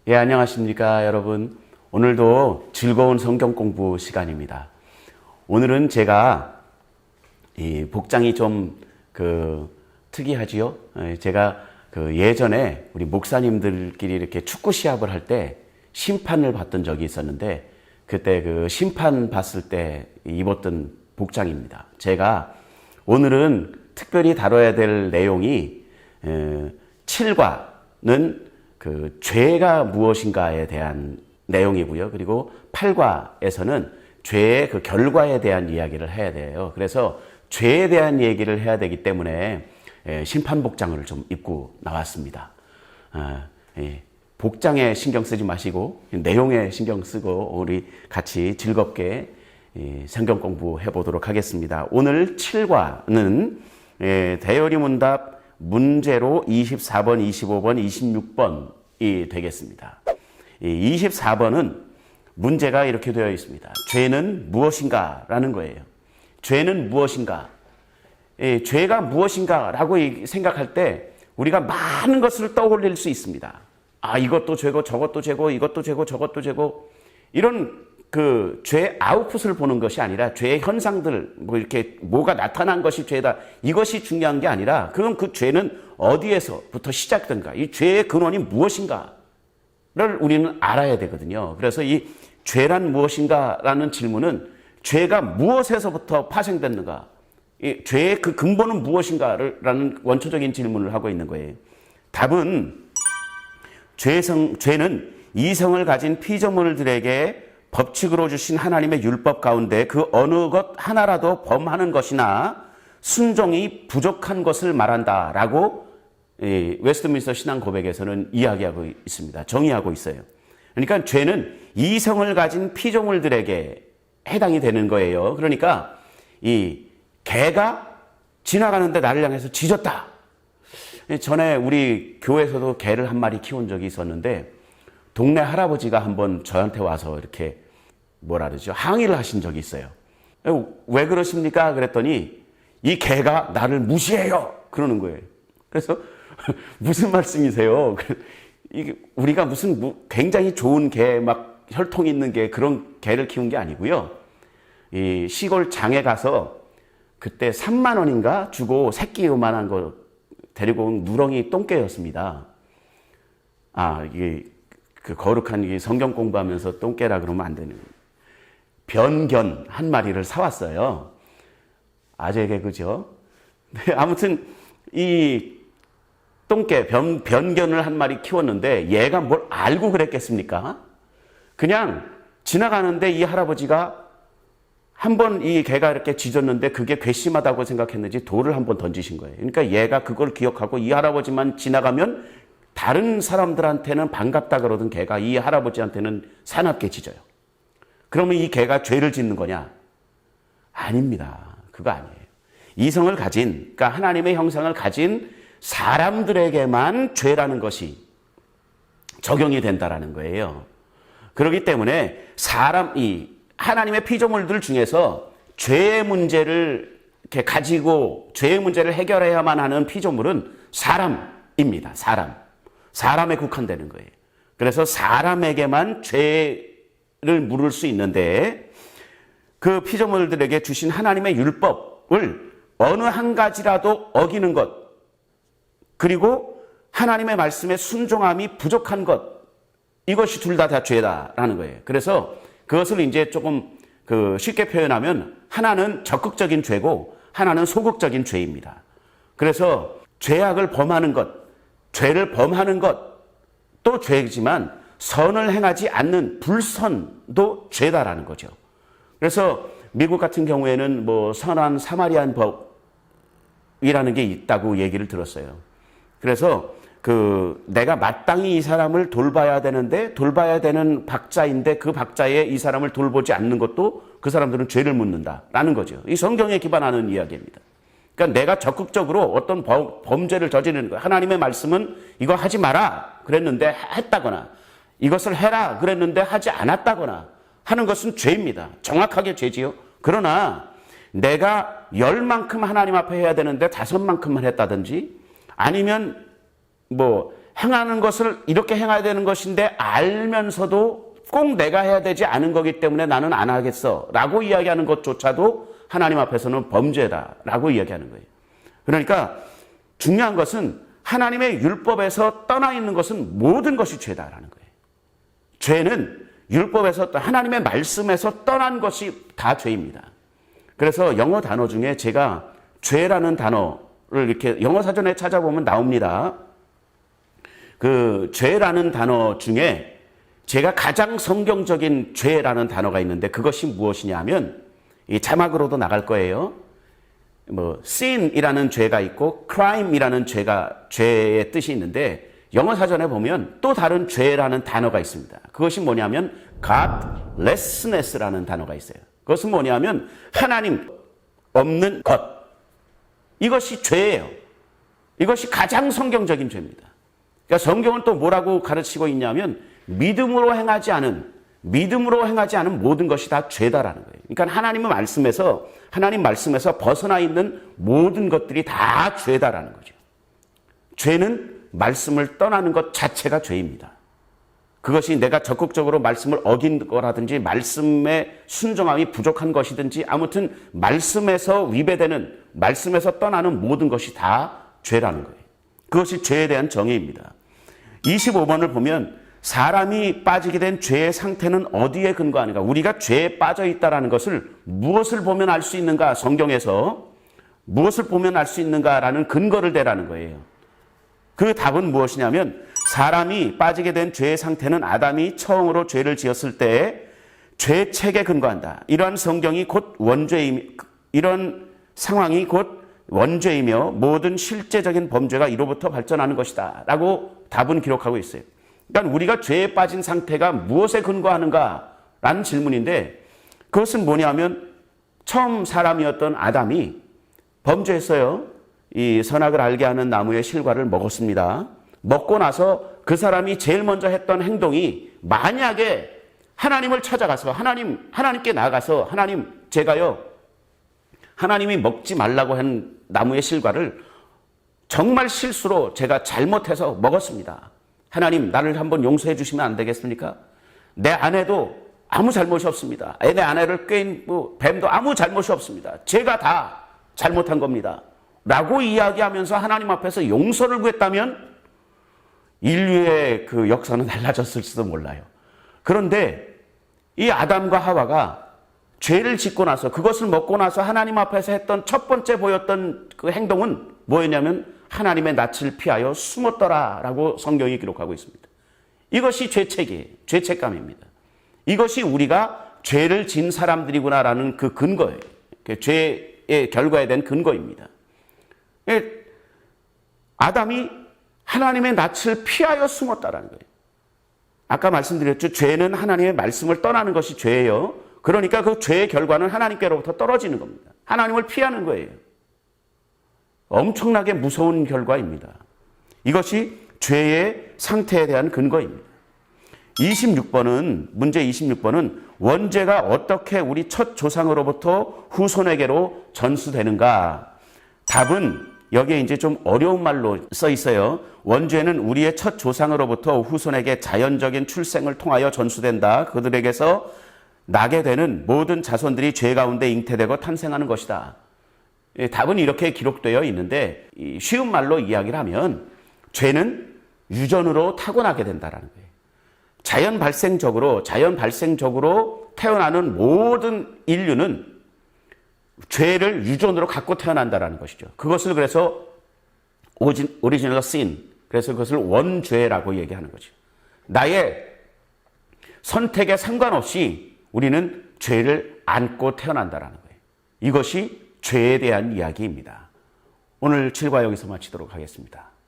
예, 안녕하십니까, 여러분. 오늘도 즐거운 성경 공부 시간입니다. 오늘은 제가 이 복장이 좀 특이하지요. 제가 예전에 우리 목사님들끼리 이렇게 축구 시합을 할 때 심판을 받던 적이 있었는데, 그때 심판 봤을 때 입었던 복장입니다. 제가 오늘은 특별히 다뤄야 될 내용이 7과는 죄가 무엇인가에 대한 내용이고요. 그리고 8과에서는 죄의 결과에 대한 이야기를 해야 돼요. 그래서 죄에 대한 얘기를 해야 되기 때문에 심판 복장을 좀 입고 나왔습니다. 복장에 신경 쓰지 마시고 내용에 신경 쓰고 우리 같이 즐겁게 성경 공부해 보도록 하겠습니다. 오늘 7과는 대열이 문답 문제로 24번, 25번, 26번이 되겠습니다. 24번은 문제가 이렇게 되어 있습니다. 죄는 무엇인가? 라는 거예요. 죄는 무엇인가? 죄가 무엇인가? 라고 생각할 때 우리가 많은 것을 떠올릴 수 있습니다. 이것도 죄고 저것도 죄고 이것도 죄고 저것도 죄고 이런 죄의 아웃풋을 보는 것이 아니라 죄의 현상들, 이렇게 뭐가 나타난 것이 죄다. 이것이 중요한 게 아니라 그럼 그 죄는 어디에서부터 시작된가? 이 죄의 근원이 무엇인가를 우리는 알아야 되거든요. 그래서 이 죄란 무엇인가라는 질문은 죄가 무엇에서부터 파생됐는가? 이 죄의 그 근본은 무엇인가라는 원초적인 질문을 하고 있는 거예요. 답은 죄는 이성을 가진 피조물들에게 법칙으로 주신 하나님의 율법 가운데 그 어느 것 하나라도 범하는 것이나 순종이 부족한 것을 말한다라고 웨스트민스터 신앙 고백에서는 이야기하고 있습니다. 정의하고 있어요. 그러니까 죄는 이성을 가진 피조물들에게 해당이 되는 거예요. 그러니까 이 개가 지나가는데 나를 향해서 짖었다. 전에 우리 교회에서도 개를 한 마리 키운 적이 있었는데 동네 할아버지가 한번 저한테 와서 이렇게 항의를 하신 적이 있어요. 왜 그러십니까? 그랬더니 이 개가 나를 무시해요. 그러는 거예요. 그래서 무슨 말씀이세요? 우리가 무슨 굉장히 좋은 개, 막 혈통 있는 개, 그런 개를 키운 게 아니고요. 이 시골 장에 가서 그때 3만 원인가 주고 새끼 요만한 거 데리고 온 누렁이 똥개였습니다. 이게 거룩한 성경 공부하면서 똥개라 그러면 안 되는 거예요. 변견 한 마리를 사왔어요. 아재 개그죠. 네, 아무튼 이 똥개 변견을 한 마리 키웠는데 얘가 뭘 알고 그랬겠습니까? 그냥 지나가는데 이 할아버지가 한번 이 개가 이렇게 짖었는데 그게 괘씸하다고 생각했는지 돌을 한번 던지신 거예요. 그러니까 얘가 그걸 기억하고 이 할아버지만 지나가면 다른 사람들한테는 반갑다 그러던 개가 이 할아버지한테는 사납게 짖어요. 그러면 이 개가 죄를 짓는 거냐? 아닙니다. 그거 아니에요. 이성을 가진, 그러니까 하나님의 형상을 가진 사람들에게만 죄라는 것이 적용이 된다라는 거예요. 그렇기 때문에 하나님의 피조물들 중에서 죄의 문제를 이렇게 가지고 죄의 문제를 해결해야만 하는 피조물은 사람입니다. 사람에 국한되는 거예요. 그래서 사람에게만 죄를 물을 수 있는데 그 피조물들에게 주신 하나님의 율법을 어느 한 가지라도 어기는 것, 그리고 하나님의 말씀에 순종함이 부족한 것, 이것이 둘 다 죄다라는 거예요. 그래서 그것을 이제 조금 쉽게 표현하면 하나는 적극적인 죄고 하나는 소극적인 죄입니다. 그래서 죄악을 범하는 것, 죄를 범하는 것도 죄지만 선을 행하지 않는 불선도 죄다라는 거죠. 그래서 미국 같은 경우에는 선한 사마리안 법이라는 게 있다고 얘기를 들었어요. 그래서 내가 마땅히 이 사람을 돌봐야 되는데 돌봐야 되는 박자인데 그 박자에 이 사람을 돌보지 않는 것도 그 사람들은 죄를 묻는다라는 거죠. 이 성경에 기반하는 이야기입니다. 그러니까 내가 적극적으로 어떤 범죄를 저지르는 거예요. 하나님의 말씀은 이거 하지 마라 그랬는데 했다거나 이것을 해라 그랬는데 하지 않았다거나 하는 것은 죄입니다. 정확하게 죄지요. 그러나 내가 10만큼 하나님 앞에 해야 되는데 5만큼만 했다든지 아니면 행하는 것을 이렇게 행해야 되는 것인데 알면서도 꼭 내가 해야 되지 않은 거기 때문에 나는 안 하겠어 라고 이야기하는 것조차도 하나님 앞에서는 범죄다라고 이야기하는 거예요. 그러니까 중요한 것은 하나님의 율법에서 떠나 있는 것은 모든 것이 죄다라는 거예요. 죄는 율법에서 하나님의 말씀에서 떠난 것이 다 죄입니다. 그래서 영어 단어 중에 제가 죄라는 단어를 이렇게 영어 사전에 찾아보면 나옵니다. 그 죄라는 단어 중에 제가 가장 성경적인 죄라는 단어가 있는데 그것이 무엇이냐 하면 이 자막으로도 나갈 거예요. sin이라는 죄가 있고 crime이라는 죄의 뜻이 있는데 영어 사전에 보면 또 다른 죄라는 단어가 있습니다. 그것이 뭐냐면 godlessness라는 단어가 있어요. 그것은 뭐냐면 하나님 없는 것. 이것이 죄예요. 이것이 가장 성경적인 죄입니다. 그러니까 성경은 또 뭐라고 가르치고 있냐면 믿음으로 행하지 않은 모든 것이 다 죄다라는 거예요. 그러니까 하나님 말씀에서 벗어나 있는 모든 것들이 다 죄다라는 거죠. 죄는 말씀을 떠나는 것 자체가 죄입니다. 그것이 내가 적극적으로 말씀을 어긴 거라든지 말씀의 순종함이 부족한 것이든지 아무튼 말씀에서 위배되는 말씀에서 떠나는 모든 것이 다 죄라는 거예요. 그것이 죄에 대한 정의입니다. 25번을 보면 사람이 빠지게 된 죄의 상태는 어디에 근거하는가? 우리가 죄에 빠져 있다는 것을 무엇을 보면 알 수 있는가? 성경에서 무엇을 보면 알 수 있는가라는 근거를 대라는 거예요. 그 답은 무엇이냐면 사람이 빠지게 된 죄의 상태는 아담이 처음으로 죄를 지었을 때 죄책에 근거한다. 이러한 상황이 곧 원죄이며 모든 실제적인 범죄가 이로부터 발전하는 것이다 라고 답은 기록하고 있어요. 그러니까 우리가 죄에 빠진 상태가 무엇에 근거하는가라는 질문인데 그것은 뭐냐면 처음 사람이었던 아담이 범죄했어요. 이 선악을 알게 하는 나무의 실과를 먹었습니다. 먹고 나서 그 사람이 제일 먼저 했던 행동이 만약에 하나님을 찾아가서 하나님께 나가서 하나님 제가요 하나님이 먹지 말라고 한 나무의 실과를 정말 실수로 제가 잘못해서 먹었습니다. 하나님 나를 한번 용서해 주시면 안 되겠습니까? 내 아내도 아무 잘못이 없습니다. 내 아내를 꾀인 뱀도 아무 잘못이 없습니다. 제가 다 잘못한 겁니다. 라고 이야기하면서 하나님 앞에서 용서를 구했다면 인류의 그 역사는 달라졌을지도 몰라요. 그런데 이 아담과 하와가 죄를 짓고 나서 그것을 먹고 나서 하나님 앞에서 했던 첫 번째 보였던 그 행동은 뭐였냐면 하나님의 낯을 피하여 숨었더라라고 성경이 기록하고 있습니다. 이것이 죄책이에요. 죄책감입니다. 이것이 우리가 죄를 진 사람들이구나라는 그 근거예요. 죄의 결과에 대한 근거입니다. 아담이 하나님의 낯을 피하여 숨었다라는 거예요. 아까 말씀드렸죠. 죄는 하나님의 말씀을 떠나는 것이 죄예요. 그러니까 그 죄의 결과는 하나님께로부터 떨어지는 겁니다. 하나님을 피하는 거예요. 엄청나게 무서운 결과입니다. 이것이 죄의 상태에 대한 근거입니다. 26번은 문제 26번은 원죄가 어떻게 우리 첫 조상으로부터 후손에게로 전수되는가? 답은 여기에 이제 좀 어려운 말로 써 있어요. 원죄는 우리의 첫 조상으로부터 후손에게 자연적인 출생을 통하여 전수된다. 그들에게서 나게 되는 모든 자손들이 죄 가운데 잉태되고 탄생하는 것이다. 답은 이렇게 기록되어 있는데 쉬운 말로 이야기를 하면 죄는 유전으로 타고나게 된다는 거예요. 자연 발생적으로 태어나는 모든 인류는 죄를 유전으로 갖고 태어난다는 것이죠. 그것을 그래서 오리지널 신, 그래서 그것을 원죄라고 얘기하는 거죠. 나의 선택에 상관없이 우리는 죄를 안고 태어난다는 거예요. 이것이 죄에 대한 이야기입니다. 오늘 7과 여기서 마치도록 하겠습니다.